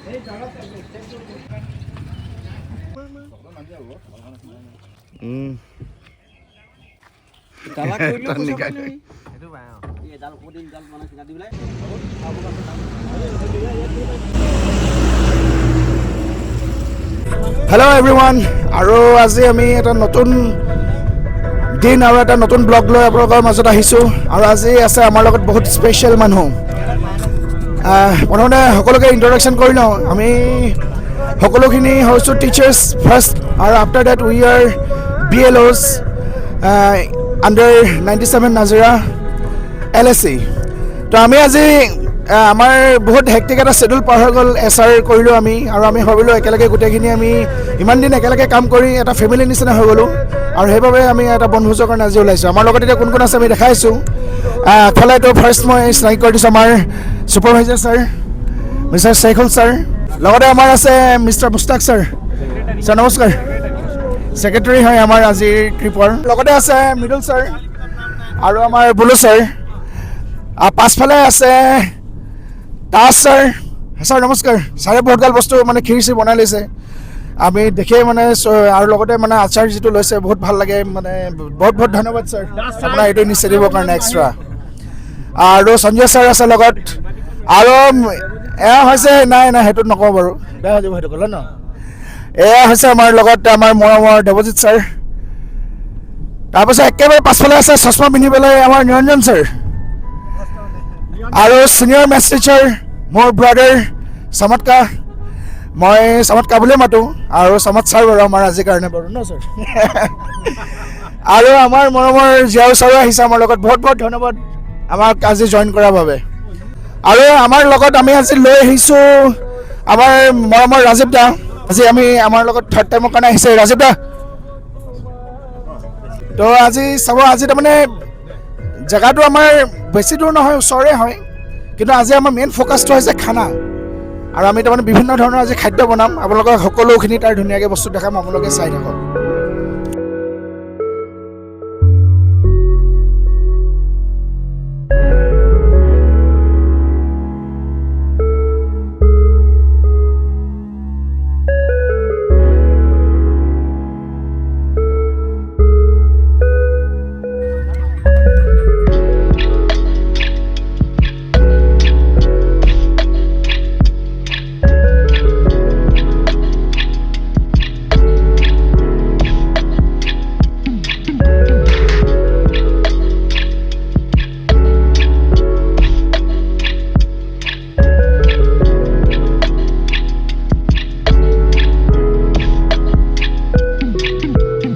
Hello everyone, আৰু আজি আমি এটা নতুন দিন আৰু এটা নতুন ব্লগ লৈ আপোনালোকৰ মাজত আহিছোঁ আৰু আজি আছে আমাৰ লগত বহুত স্পেচিয়েল মানুহ প্ৰথমতে সকলোকে ইন্ট্ৰডাকশ্যন কৰি লওঁ আমি সকলোখিনি হৈছোঁ টিচাৰ্ছ ফাৰ্ষ্ট আৰু after date we are BLOs under 97 Nazira LSC তো আমি আজি আমাৰ বহুত হেক্টিক এটা শেডিউল পাৰ হৈ গ'ল SR কৰিলোঁ আমি আৰু আমি ভাবিলোঁ একেলগে গোটেইখিনি আমি ইমান দিন একেলগে কাম কৰি এটা ফেমিলি নিচিনা হৈ গ'লোঁ আৰু সেইবাবে আমি এটা বনভোজৰ কাৰণে আজি ওলাইছোঁ আমাৰ লগত এতিয়া কোন কোন আছে আমি দেখাইছোঁ আগফালে তো ফাৰ্ষ্ট মই চিনাকি কৰি দিছোঁ আমাৰ ছুপাৰভাইজাৰ ছাৰ মিষ্টাৰ শ্বেখুল ছাৰ লগতে আমাৰ আছে মিষ্টাৰ মুস্তাক ছাৰ ছাৰ নমস্কাৰ ছেক্ৰেটাৰী হয় আমাৰ আজিৰ ট্ৰিপৰ লগতে আছে মৃদুল ছাৰ আৰু আমাৰ বুলু ছাৰ পাছফালে আছে দাস ছাৰ ছাৰ নমস্কাৰ ছাৰে বহুত গাল বস্তু মানে খিৰ চিৰ বনাই লৈছে আমি দেখেই মানে আৰু লগতে মানে আচাৰ যিটো লৈছে বহুত ভাল লাগে মানে বহুত বহুত ধন্যবাদ ছাৰ আপোনাৰ এইটো ইনিচিয়েটিভৰ কাৰণে এক্সট্ৰা আৰু সঞ্জয় ছাৰ আছে লগত আৰু এয়া হৈছে নাই সেইটো নকওঁ বাৰু বেয়া হৈ যাব সেইটো ক'লে ন এয়া হৈছে আমাৰ লগত আমাৰ মৰমৰ দেৱজিৎ ছাৰ তাৰপাছত একেবাৰে পাছফালে আছে চশমা পিন্ধি পেলাই আমাৰ নিৰঞ্জন ছাৰ আৰু ছিনিয়ৰ মেথছ টিচাৰ মোৰ ব্ৰাদাৰ চমৎকা মই চমৎকা বুলিয়ে মাতোঁ আৰু চমৎ ছাৰ বাৰু আমাৰ আজিৰ কাৰণে বাৰু ন ছাৰ আৰু আমাৰ মৰমৰ জিয়াউ ছাৰো আহিছে আমাৰ লগত বহুত বহুত ধন্যবাদ আমাক আজি জইন কৰাৰ বাবে আৰু আমাৰ লগত আমি আজি লৈ আহিছোঁ আমাৰ মৰমৰ ৰাজীৱ দা আজি আমি আমাৰ লগত থাৰ্ড টাইমৰ কাৰণে আহিছে ৰাজীৱ দা তো আজি চাব আজি তাৰমানে জেগাটো আমাৰ বেছি দূৰ নহয় ওচৰৰে হয় কিন্তু আজি আমাৰ মেইন ফ'কাছটো হৈছে খানা আৰু আমি তাৰমানে বিভিন্ন ধৰণৰ আজি খাদ্য বনাম আপোনালোকক সকলোখিনি তাৰ ধুনীয়াকৈ বস্তু দেখাম আপোনালোকে চাই থাকক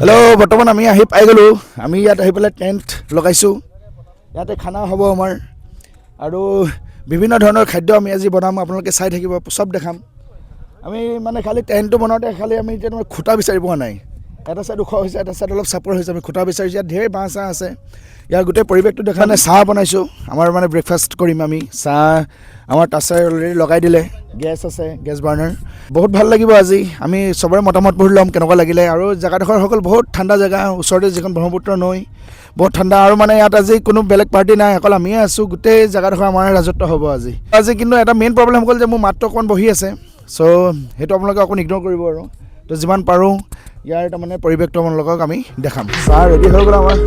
হেল্ল' বৰ্তমান আমি আহি পাই গ'লোঁ আমি ইয়াত আহি পেলাই টেণ্ট লগাইছোঁ ইয়াতে খানা হ'ব আমাৰ আৰু বিভিন্ন ধৰণৰ খাদ্য আমি আজি বনাম আপোনালোকে চাই থাকিব চব দেখাম আমি মানে খালি টেণ্টটো বনাওঁতে খালি আমি এতিয়া খুটা বিচাৰি পোৱা নাই এটা ছাইড ওখ হৈছে এটা ছাইড অলপ চাপৰ হৈছে আমি খুটা বিচাৰিছোঁ ইয়াত ঢেৰ বাঁহ চাহ আছে ইয়াৰ গোটেই পৰিৱেশটো দেখা নাই চাহ বনাইছোঁ আমাৰ মানে ব্ৰেকফাষ্ট কৰিম আমি চাহ আমাৰ টাচাৰ অলৰেডি লগাই দিলে গেছ আছে গেছ বাৰ্ণাৰ বহুত ভাল লাগিব আজি আমি চবৰে মতামত পঢ়ি ল'ম কেনেকুৱা লাগিলে আৰু জেগাডোখৰ সকল বহুত ঠাণ্ডা জেগা ওচৰতে যিখন ব্ৰহ্মপুত্ৰ নৈ বহুত ঠাণ্ডা আৰু মানে ইয়াত আজি কোনো বেলেগ পাৰ্টি নাই অকল আমিয়ে আছোঁ গোটেই জেগাডোখৰ আমাৰ ৰাজত্ব হ'ব আজি কিন্তু এটা মেইন প্ৰব্লেম হ'ল যে মোৰ মাতটো অকণমান বহি আছে চ' সেইটো আপোনালোকে অকণ ইগন'ৰ কৰিব আৰু তো যিমান পাৰোঁ ইয়াৰ তাৰমানে পৰিৱেশটো আপোনালোকক আমি দেখাম চাহ ৰেডি হৈ গ'ল আমাৰ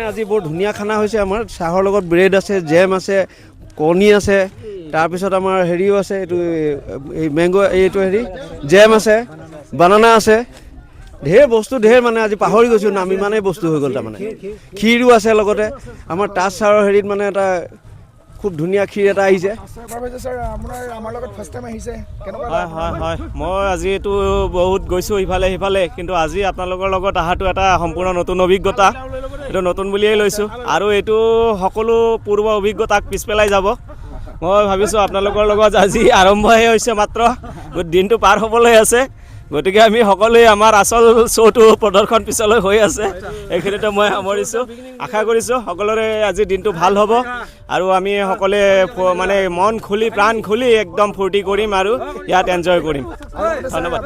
আজি বৰ ধুনীয়া খানা হৈছে আমাৰ চাহৰ লগত ব্ৰেড আছে জেম আছে কণী আছে তাৰপিছত আমাৰ হেৰিও আছে এইটো এই মেংগো এইটো হেৰি জেম আছে বানানা আছে ঢেৰ বস্তু ঢেৰ মানে আজি পাহৰি গৈছোঁ নাম ইমানেই বস্তু হৈ গ'ল তাৰমানে ক্ষীৰো আছে লগতে আমাৰ টাচ ছাৰৰ হেৰিত মানে এটা খুব ধুনীয়া ক্ষীৰ এটা আহিছে হয় মই আজি এইটো বহুত গৈছোঁ ইফালে সিফালে কিন্তু আজি আপোনালোকৰ লগত অহাটো এটা সম্পূৰ্ণ নতুন অভিজ্ঞতা এইটো নতুন বুলিয়েই লৈছোঁ আৰু এইটো সকলো পূৰ্ব অভিজ্ঞতাক পিছ পেলাই যাব মই ভাবিছোঁ আপোনালোকৰ লগত আজি আৰম্ভহে হৈছে মাত্ৰ দিনটো পাৰ হ'বলৈ আছে গতিকে আমি সকলোৱে আমাৰ আচল শ্ব'টো প্ৰদৰ্শন পিছলৈ হৈ আছে, এইখিনিতে মই সামৰিছোঁ। আশা কৰিছোঁ সকলোৰে আজি দিনটো ভাল হ'ব আৰু আমি সকলোৱে মানে মন খুলি প্ৰাণ খুলি একদম ফূৰ্তি কৰিম আৰু ইয়াত এনজয় কৰিম। ধন্যবাদ।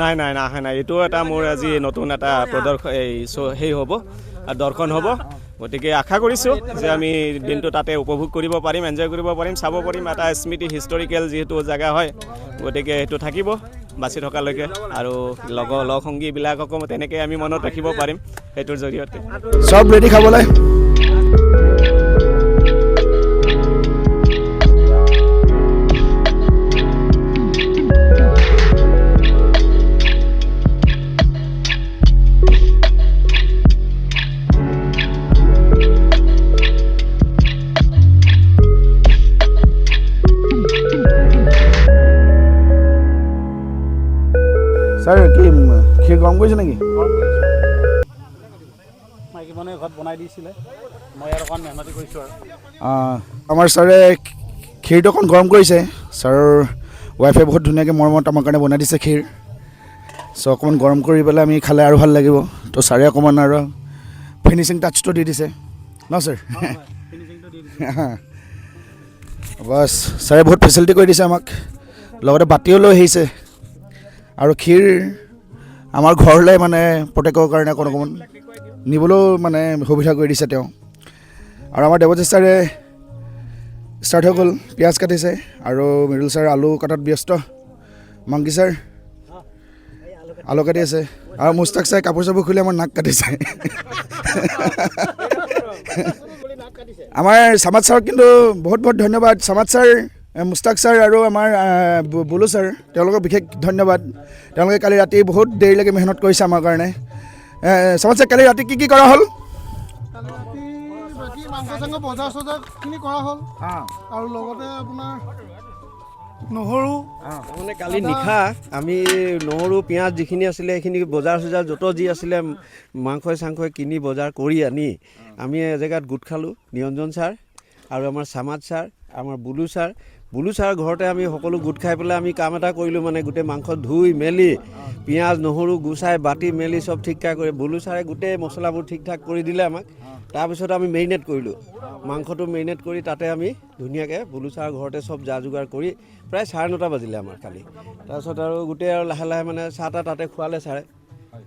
নাই নাই নাই অহা নাই, এইটো এটা মোৰ আজি নতুন এটা সেই হ'ব দৰ্শন হ'ব। গতিকে আশা কৰিছোঁ যে আমি দিনটো তাতে উপভোগ কৰিব পাৰিম, এনজয় কৰিব পাৰিম, চাব পাৰিম। এটা স্মৃতি হিষ্টৰিকেল যিহেতু জেগা হয়, গতিকে সেইটো থাকিব বাচি থকালৈকে আৰু লগ সংগীবিলাককো তেনেকৈ আমি মনত ৰাখিব পাৰিম সেইটোৰ জৰিয়তে। চব ৰেডি খাবলৈ। ছাৰ কি ক্ষীৰ গৰম কৰিছে নেকি? মাইকী মানুহে ঘৰত বনাই দিছিলে, মই ইয়াত অকণ মেহনতি কৰিছোঁ আৰু। আমাৰ ছাৰে ক্ষীৰটো অকণ গৰম কৰিছে। ছাৰৰ ৱাইফে বহুত ধুনীয়াকৈ মৰমত আমাৰ কাৰণে বনাই দিছে ক্ষীৰ। চ' অকণমান গৰম কৰি পেলাই আমি খালে আৰু ভাল লাগিব। তো ছাৰে অকণমান আৰু ফিনিচিং টাচটো দি দিছে ন ছাৰ? বাছ ছাৰে বহুত ফেচিলিটি কৰি দিছে আমাক, লগতে বাতিও লৈ আহিছে আৰু ক্ষীৰ আমাৰ ঘৰলৈ মানে প্ৰত্যেকৰ কাৰণে অকণমান নিবলৈও মানে সুবিধা কৰি দিছে তেওঁ। আৰু আমাৰ দেৱজিৎ ছাৰে ষ্টাৰ্ট হৈ গ'ল, পিঁয়াজ কাটিছে আৰু মৃদুল ছাৰ আলু কাটাত ব্যস্ত, মাংকি ছাৰ আলু কাটি আছে আৰু মুস্তাক ছাৰে কাপোৰ চাপোৰ খুলি আমাৰ নাক কাটিছে। আমাৰ চামাদ ছাৰক কিন্তু বহুত বহুত ধন্যবাদ। চামাদ ছাৰ, মুস্তাক ছাৰ আৰু আমাৰ বুলু ছাৰ, তেওঁলোকক বিশেষ ধন্যবাদ। তেওঁলোকে কালি ৰাতি বহুত দেৰিলৈকে মেহনত কৰিছে আমাৰ কাৰণে। চামাদ ছাৰ, কালি ৰাতি কি কৰা হ'ল? বাকী মাংস চাংস বজাৰ চজাৰখিনি কৰা হ'ল আৰু লগতে আপোনাৰ নহৰু মানে কালি নিশা আমি নহৰু পিঁয়াজ যিখিনি আছিলে সেইখিনি বজাৰ চজাৰ য'ত যি আছিলে মাংসই চাংসই কিনি বজাৰ কৰি আনি আমি এজেগাত গোট খালোঁ। নিৰঞ্জন ছাৰ আৰু আমাৰ চামাদ ছাৰ, আমাৰ বুলু ছাৰ ঘৰতে আমি সকলো গোট খাই পেলাই আমি কাম এটা কৰিলোঁ। মানে গোটেই মাংস ধুই মেলি পিঁয়াজ নহৰু গুচাই বাটি মেলি চব ঠিক ঠাক কৰি বুলু ছাৰে গোটেই মছলাবোৰ ঠিক ঠাক কৰি দিলে আমাক। তাৰপিছত আমি মেৰিনেট কৰিলোঁ, মাংসটো মেৰিনেট কৰি তাতে আমি ধুনীয়াকৈ বুলু ছাৰৰ ঘৰতে চব যা যোগাৰ কৰি প্ৰায় 9:30 বাজিলে আমাৰ কালি। তাৰপিছত আৰু গোটেই আৰু লাহে লাহে মানে চাহ তাহ তাতে খোৱালে ছাৰে,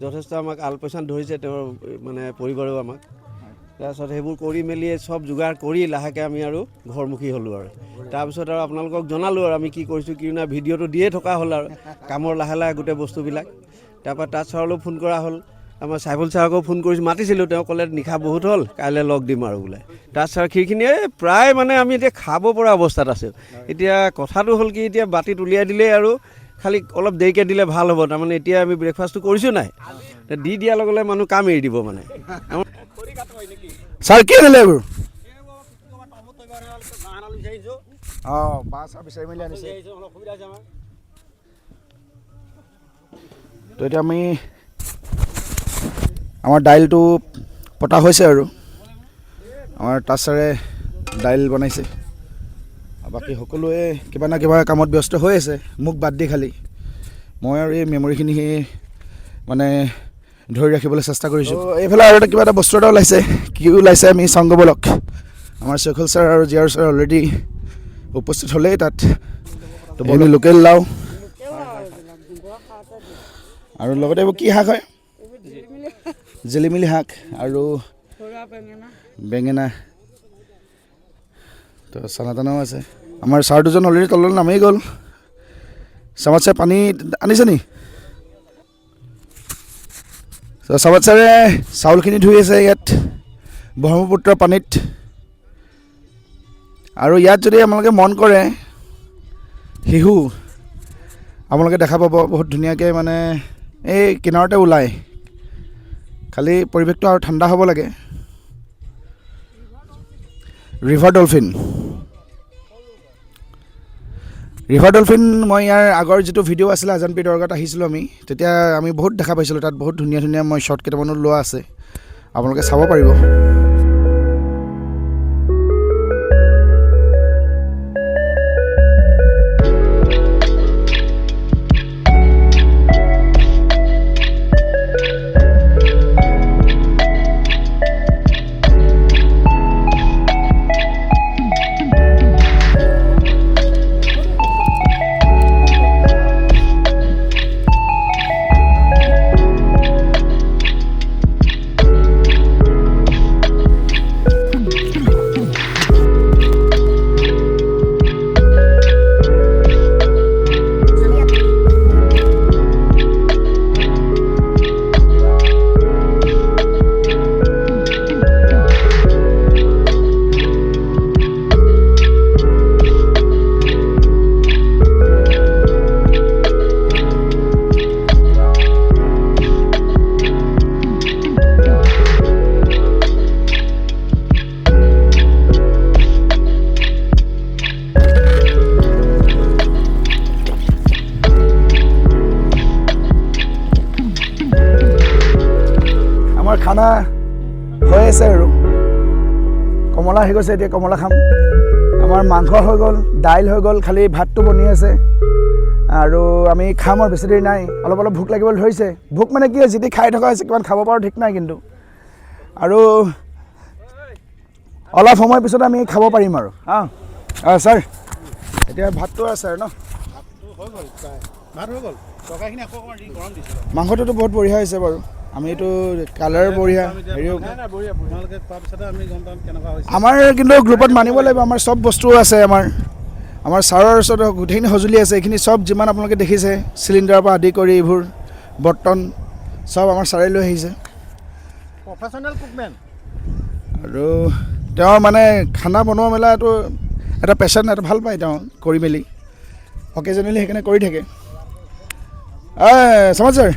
যথেষ্ট আমাক আলপৈচান ধৰিছে তেওঁৰ মানে পৰিবাৰেও আমাক। তাৰপিছত সেইবোৰ কৰি মেলি চব যোগাৰ কৰি লাহেকৈ আমি আৰু ঘৰমুখী হ'লোঁ আৰু তাৰপিছত আৰু আপোনালোকক জনালোঁ আৰু আমি কি কৰিছোঁ কি নাই, ভিডিঅ'টো দিয়ে থকা হ'ল আৰু কামৰ লাহে লাহে গোটেই বস্তুবিলাক। তাৰপৰা তাত ছাৰলৈও ফোন কৰা হ'ল, আমাৰ চাইফুল ছাৰকো ফোন কৰিছোঁ, মাতিছিলোঁ। তেওঁ ক'লে নিশা বহুত হ'ল, কাইলৈ লগ দিম আৰু বোলে। তাত ছাৰ ক্ষীৰখিনি প্ৰায় মানে আমি এতিয়া খাব পৰা অৱস্থাত আছোঁ। এতিয়া কথাটো হ'ল কি, এতিয়া বাতিত উলিয়াই দিলেই আৰু খালি অলপ দেৰিকৈ দিলে ভাল হ'ব। তাৰমানে এতিয়া আমি ব্ৰেকফাষ্টটো কৰিছোঁ নাই, দি দিয়াৰ লগে লগে মানুহ কাম এৰি দিব মানে। ছাৰ কি আনিলে এইবোৰ? অঁ, বাছ বিচাৰি মেলি আনিছে। তো এতিয়া আমি আমাৰ দাইলটো পতা হৈছে আৰু আমাৰ তাজ ছাৰে দাইল বনাইছে। বাকী সকলোৱে কিবা না কিবা কামত ব্যস্ত হৈ আছে, মোক বাদ দি খালি মই আৰু এই মেমৰিখিনি মানে ধৰি ৰাখিবলৈ চেষ্টা কৰিছোঁ। এইফালে আৰু এটা কিবা এটা বস্তু এটা ওলাইছে, কি ওলাইছে আমি চাওঁ ব'লক। আমাৰ শৈখল ছাৰ আৰু জিয়াৰ ছাৰ অলৰেডি উপস্থিত হ'লেই তাত। তো বনি লোকেল লাও আৰু লগতে এইবোৰ কি শাক হয়? জিলিমিলি শাক আৰু বেঙেনা। তো চানা তানাও আছে। আমাৰ ছাৰ দুজন অলৰেডি তললৈ নামেই গ'ল। চামাদ ছাৰ পানী আনিছে নি? চামাদ ছাৰে চাউলখিনি ধুই আছে ইয়াত ব্ৰহ্মপুত্ৰ পানীত। আৰু ইয়াত যদি আপোনালোকে মন কৰে শিহু আপোনালোকে দেখা পাব বহুত ধুনীয়াকৈ মানে এই কিনাৰতে ওলায়। খালি পৰিৱেশটো আৰু ঠাণ্ডা হ'ব লাগে। ৰিভাৰ ডলফিন মই ইয়াৰ আগৰ যিটো ভিডিঅ' আছিলে আজানপি দৰগাত আহিছিলোঁ আমি, তেতিয়া আমি বহুত দেখা পাইছিলোঁ। তাত বহুত ধুনীয়া ধুনীয়া মই শ্বৰ্ট কেইটামানো লোৱা আছে, আপোনালোকে চাব পাৰিব। খানা হৈ আছে আৰু কমলা আহি গৈছে এতিয়া কমলা খাম আমাৰ মাংস হৈ গ'ল দাইল হৈ গ'ল খালি ভাতটো বনি আছে আৰু আমি খাম আৰু বেছি দেৰি নাই অলপ অলপ ভোক লাগিবলৈ ধৰিছে ভোক মানে কি যিটি খাই থকা হৈছে কিমান খাব পাৰোঁ ঠিক নাই কিন্তু আৰু অলপ সময় পিছত আমি খাব পাৰিম আৰু ছাৰ এতিয়া ভাতটো আছে আৰু ন ভাত হৈ গ'ল তৰকাৰীখিনি আকৌ অকণমান গৰম দিছিলোঁ মাংসটোতো বহুত বঢ়িয়া হৈছে বাৰু আমি এইটো কালাৰ বঢ়িয়া হেৰিও বঢ়িয়া আপোনালোকে খোৱাৰ পিছতে আমি গম পাম কেনেকুৱা হৈছে আমাৰ কিন্তু গ্ৰুপত মানিব লাগিব আমাৰ চব বস্তু আছে আমাৰ ছাৰৰ ওচৰত গোটেইখিনি সঁজুলি আছে এইখিনি চব যিমান আপোনালোকে দেখিছে চিলিণ্ডাৰৰ পৰা আদি কৰি এইবোৰ বৰ্তন চব আমাৰ ছাৰে লৈ আহিছে প্ৰফেচনেল কুকমেন আৰু তেওঁ মানে খানা বনোৱা মেলাটো এটা পেশ্যন এটা ভাল পায় তেওঁ কৰি মেলি অকেজনেলি সেইকাৰণে কৰি থাকে সমাজ ছাৰ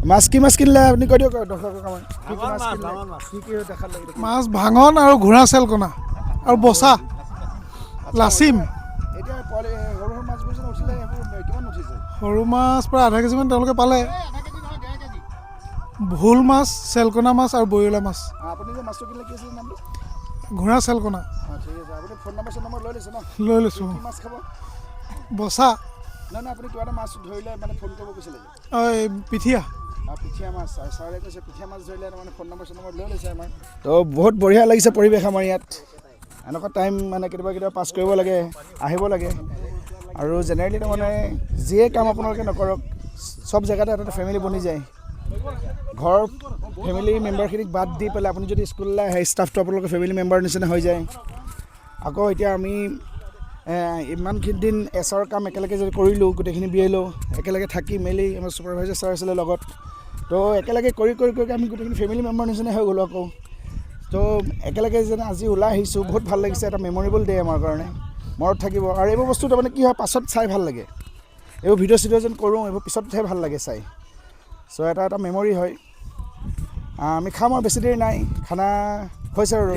মাছ কি মাছ কিনিলে আপুনি কৈ দিয়ক মাছ ভাঙন আৰু ঘোঁৰা চেলকণা আৰু বচা লাচিম সৰু মাছ প্ৰায় আধা কেজিমান তেওঁলোকে পালে ভোল মাছ চেলকণা মাছ আৰু বৰিয়লা মাছ ঘোঁৰা চেলকণা লৈ লৈছোঁ বচা পিঠিয়া তো বহুত বঢ়িয়া লাগিছে পৰিৱেশ আমাৰ ইয়াত এনেকুৱা টাইম মানে কেতিয়াবা পাছ কৰিব লাগে আহিব লাগে আৰু জেনেৰেলি তাৰমানে যিয়ে কাম আপোনালোকে নকৰক চব জেগাতে এটা ফেমিলি বনি যায় ঘৰৰ ফেমিলি মেম্বাৰখিনিক বাদ দি পেলাই আপুনি যদি স্কুললৈ আহে ষ্টাফটো আপোনালোকৰ ফেমিলি মেম্বাৰ নিচিনা হৈ যায় আকৌ এতিয়া আমি ইমানখিনি দিন এছৰ কাম একেলগে যদি কৰিলোঁ গোটেইখিনি বিয়ালোঁ একেলগে থাকি মেলি আমাৰ ছুপাৰভাইজাৰ ছাৰ আছিলে লগত তো একেলগে কৰি আমি গোটেইখিনি ফেমিলি মেম্বাৰ নিচিনা হৈ গ'লোঁ আকৌ তো একেলগে যেন আজি ওলাই আহিছোঁ বহুত ভাল লাগিছে এটা মেমৰেবল ডে আমাৰ কাৰণে মনত থাকিব আৰু এইবোৰ বস্তু তাৰমানে কি হয় পাছত চাই ভাল লাগে এইবোৰ ভিডিঅ' চিডিঅ' যেন কৰোঁ এইবোৰ পিছতহে ভাল লাগে চাই চ' এটা মেমৰি হয় আমি খাম আৰু বেছি দেৰি নাই খানা হৈছে আৰু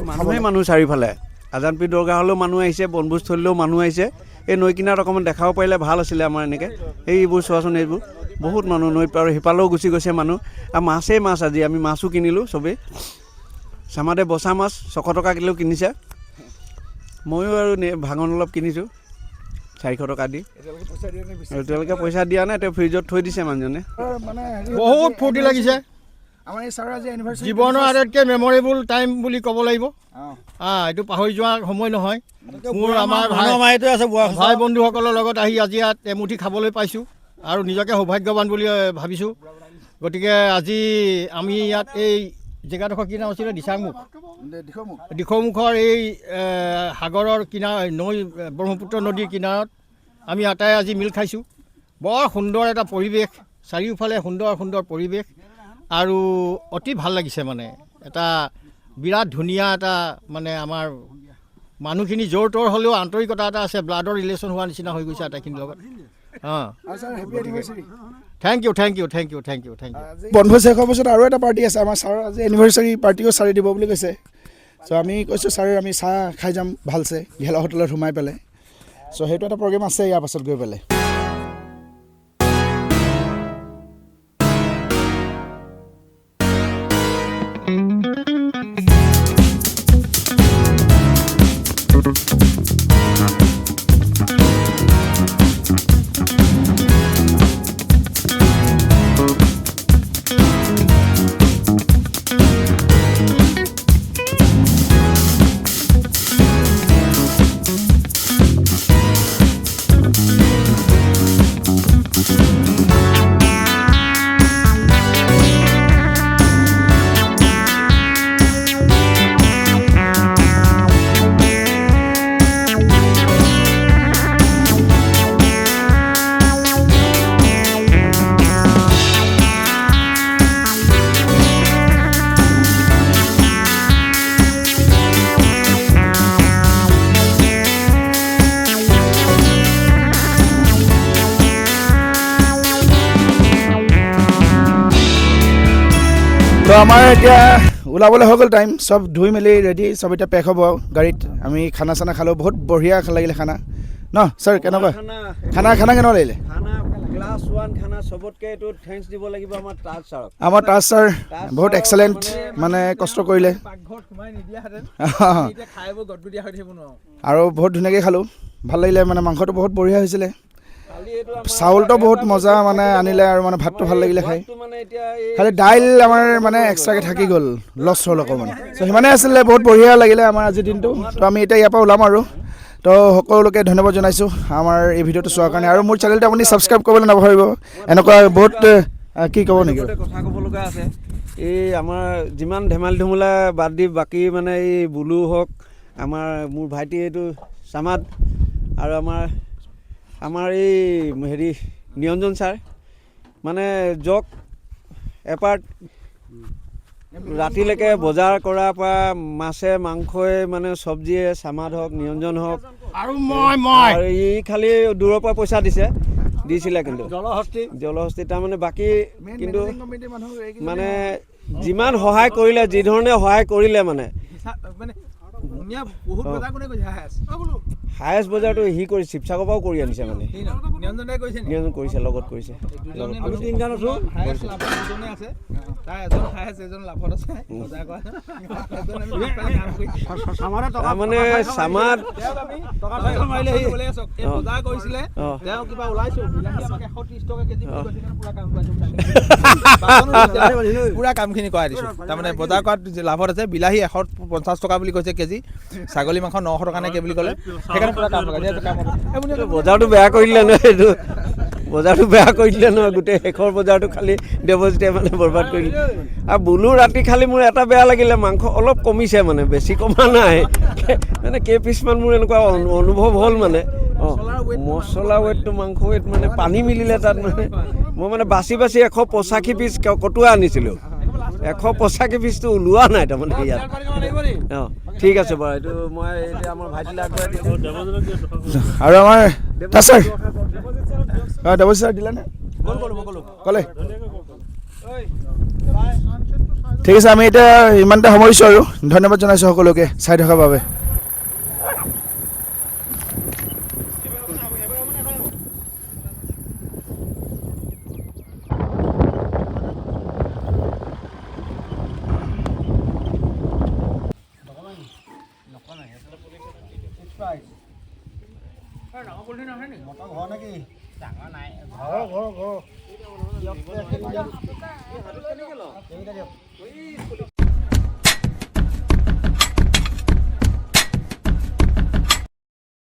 মানুহ চাৰিওফালে আজানপীৰ দৰগাহ হ'লেও মানুহ আহিছে বনভোজস্থলীলৈও মানুহ আহিছে এই নৈ কিনাৰত অকণমান দেখাব পাৰিলে ভাল আছিলে আমাৰ এনেকৈ এইবোৰ চোৱাচোন এইবোৰ বহুত মানুহ নৈ পাৰ সিফালেও গুচি গৈছে মানুহ আৰু মাছেই মাছ আজি আমি মাছো কিনিলোঁ চবেই চামাদে বচা মাছ 600 টকা কিলো কিনিছে ময়ো আৰু ভাঙন অলপ কিনিছোঁ 400 টকা দি এতিয়ালৈকে পইচা দিয়া নাই তেওঁ ফ্ৰিজত থৈ দিছে মানুহজনে বহুত ফূৰ্তি লাগিছে আমাৰ এই ছাৰৰ আজি এনিভাৰ্চাৰী জীৱনৰ আটাইতকৈ মেমৰেবল টাইম বুলি ক'ব লাগিব এইটো পাহৰি যোৱা সময় নহয় মোৰ আমাৰ ভাই বন্ধুসকলৰ লগত আহি আজি ইয়াত এমুঠি খাবলৈ পাইছোঁ আৰু নিজকে সৌভাগ্যৱান বুলি ভাবিছোঁ গতিকে আজি আমি ইয়াত এই জেগাডোখৰ কি নাম আছিলে দিখৌমুখৰ এই সাগৰৰ কিনাৰ নৈ ব্ৰহ্মপুত্ৰ নদীৰ কিনাৰত আমি আটাই আজি মিল খাইছোঁ বৰ সুন্দৰ এটা পৰিৱেশ চাৰিওফালে সুন্দৰ পৰিৱেশ আৰু অতি ভাল লাগিছে মানে এটা বিৰাট ধুনীয়া এটা মানে আমাৰ মানুহখিনি জোৰ তৰ হ'লেও আন্তৰিকতা এটা আছে ব্লাডৰ ৰিলেশ্যন হোৱা নিচিনা হৈ গৈছে আটাইখিনিৰ লগত থেংক ইউ বনভোজ শেষ হোৱাৰ পিছত আৰু এটা পাৰ্টি আছে আমাৰ ছাৰৰ আজি এনিভাৰ্চাৰী পাৰ্টিও ছাৰে দিব বুলি কৈছে চ' আমি কৈছোঁ ছাৰ আমি চাহ খাই যাম ভালছে ঘেলা হোটেলত সোমাই পেলাই চ' সেইটো এটা প্ৰগ্ৰেম আছে ইয়াৰ পাছত গৈ পেলাই তো আমাৰ এতিয়া ওলাবলৈ হৈ গ'ল টাইম চব ধুই মেলি ৰেডি চব এতিয়া পেক হ'ব গাড়ীত আমি খানা চানা খালোঁ বহুত বঢ়িয়া লাগিলে খানা ন ছাৰ কেনেকুৱা খানা কেনেকুৱা লাগিলে ক্লাছ 1 খানা চবতকৈ এইটো থেংকছ দিব লাগিব আমাৰ তাজ ছাৰক। আমাৰ তাজ ছাৰ বহুত এক্সেলেণ্ট মানে কষ্ট কৰিলে আৰু বহুত ধুনীয়াকৈ খালোঁ, ভাল লাগিলে মানে মাংসটো বহুত বঢ়িয়া হৈছিলে, চাউলটো বহুত মজা মানে আনিলে আৰু মানে ভাতটো ভাল লাগিলে খাই, খালি দাইল আমাৰ মানে এক্সট্ৰাকৈ থাকি গ'ল, লছ হ'ল অকণমান। চ' সিমানেই আছিলে, বহুত বঢ়িয়া লাগিলে আমাৰ আজিৰ দিনটো। তো আমি এতিয়া ইয়াৰ পৰা ওলাম আৰু তো সকলোকে ধন্যবাদ জনাইছোঁ আমাৰ এই ভিডিঅ'টো চোৱাৰ কাৰণে, আৰু মোৰ চেনেলটো আপুনি ছাবস্ক্ৰাইব কৰিবলৈ নাপাহৰিব। এনেকুৱা বহুত কি ক'ব নেকি? কথা ক'ব লগা আছে, এই আমাৰ যিমান ধেমালি ধুমুলা বাদ দি বাকী মানে এই বুলু হওক, মোৰ ভাইটি এইটো চামাদ, আৰু আমাৰ এই হেৰি নিৰঞ্জন ছাৰ, মানে জক এপাৰ্ট ৰাতিলৈকে বজাৰ কৰাৰ পৰা মাছে মাংসই মানে চব্জিয়ে, চামাদ হওক নিৰঞ্জন হওক আৰু আৰু ই খালি দূৰৰ পৰা পইচা দিছিলে, কিন্তু জলহস্তি তাৰমানে বাকী কিন্তু মানে যিমান সহায় কৰিলে, যিধৰণে সহায় কৰিলে মানে হায়েষ্ট বজাৰটো সি কৰি শিৱসাগৰৰ পৰাও কৰি আনিছে, মানে নিৰঞ্জন কৰিছে, লগত কৰিছে। তাৰমানে চামাদ পুৰা কামখিনি কৰাই দিছোঁ। তাৰমানে বজাৰ কৰাত লাভত আছে। বিলাহী 150 টকা বুলি কৈছে কেজি, ছাগলী মাংস 900 টকা নে কি বুলি ক'লে, সেইকাৰণে পুৰা কাম লগাই বজাৰটো বেয়া কৰি দিলে নহয়, এইটো বজাৰটো বেয়া কৰি দিলে নহয়, গোটেই শেষৰ বজাৰটো খালি দেৱজিতে মানে বৰবাদ কৰি দিলে। আৰু বুলু ৰাতি খালি মোৰ এটা বেয়া লাগিলে, মাংস অলপ কমিছে, মানে বেছি কমা নাই, মানে কেইপিচমান মোৰ এনেকুৱা অনুভৱ হ'ল মানে। মছলা ৱেটটো মাংস ৱেট মানে পানী মিলিলে তাত, মানে মই মানে বাচি 185 পিচ কটোৱা আনিছিলোঁ, 185 পিচটো ওলোৱা নাই তাৰমানে ইয়াত। অঁ ঠিক আছে বাৰু, এইটো মই এতিয়া আমাৰ ভাইটিলৈ আগবঢ়াই দিম। আৰু আমাৰ তাজ ছাৰ, দেৱজিৎ ছাৰ দিলে নে? ক'লে ঠিক আছে, আমি এতিয়া ইমানতে সামৰিছোঁ আৰু ধন্যবাদ জনাইছোঁ সকলোকে চাই থকাৰ বাবে।